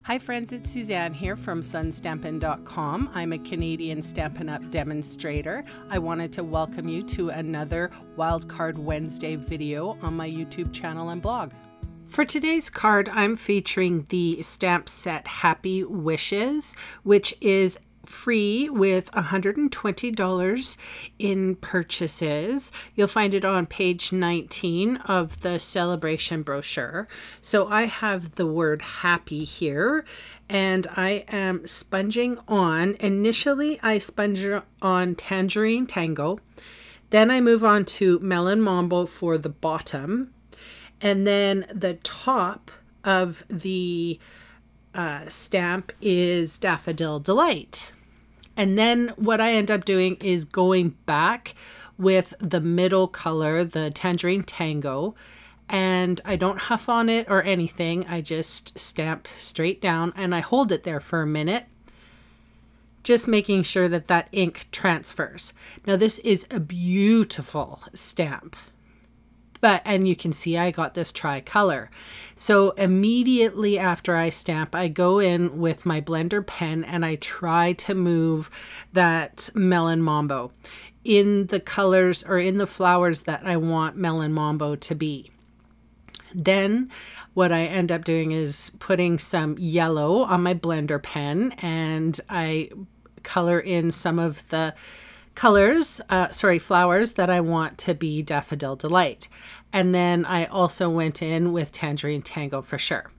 Hi friends, it's Suzanne here from sunstampin.com. I'm a Canadian Stampin' Up! Demonstrator. I wanted to welcome you to another Wildcard Wednesday video on my YouTube channel and blog. For today's card, I'm featuring the stamp set Happy Wishes, which is free with $120 in purchases. You'll find it on page 19 of the celebration brochure. So I have the word happy here, and I am sponging on. Initially, I sponge on Tangerine Tango. Then I move on to Melon Mambo for the bottom. And then the top of the stamp is Daffodil Delight. And then what I end up doing is going back with the middle color, the Tangerine Tango, and I don't huff on it or anything. I just stamp straight down and I hold it there for a minute, just making sure that that ink transfers. Now this is a beautiful stamp. And you can see I got this tricolor. So immediately after I stamp, I go in with my blender pen and I try to move that Melon Mambo in the colors or in the flowers that I want Melon Mambo to be. Then what I end up doing is putting some yellow on my blender pen, and I color in some of the colors, flowers that I want to be Daffodil Delight. And then I also went in with Tangerine Tango for sure.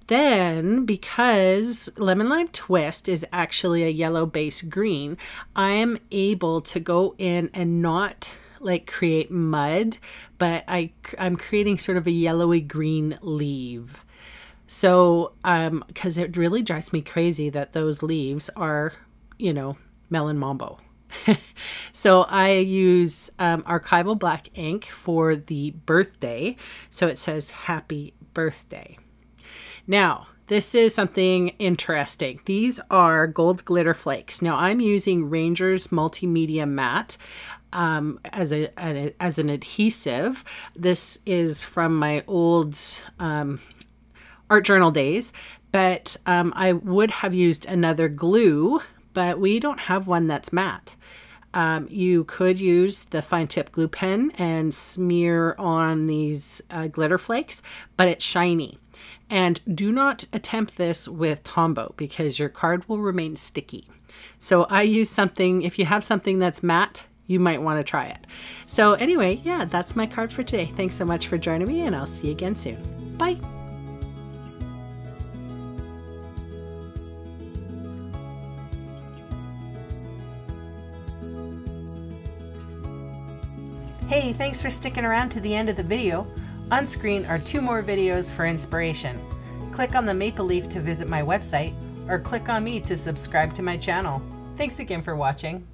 Then, because Lemon Lime Twist is actually a yellow base green, I am able to go in and not like create mud, but I'm creating sort of a yellowy green leaf. So, because it really drives me crazy that those leaves are, you know, Melon Mambo. So I use archival black ink for the birthday. So it says happy birthday. Now, this is something interesting. These are gold glitter flakes. Now I'm using Ranger's Multimedia Matte as an adhesive. This is from my old art journal days, but I would have used another glue, but we don't have one that's matte. You could use the fine tip glue pen and smear on these glitter flakes, but it's shiny. And do not attempt this with Tombow because your card will remain sticky. So I use something, if you have something that's matte, you might want to try it. So anyway, yeah, that's my card for today. Thanks so much for joining me, and I'll see you again soon. Bye. Hey, thanks for sticking around to the end of the video. On screen are 2 more videos for inspiration. Click on the maple leaf to visit my website, or click on me to subscribe to my channel. Thanks again for watching.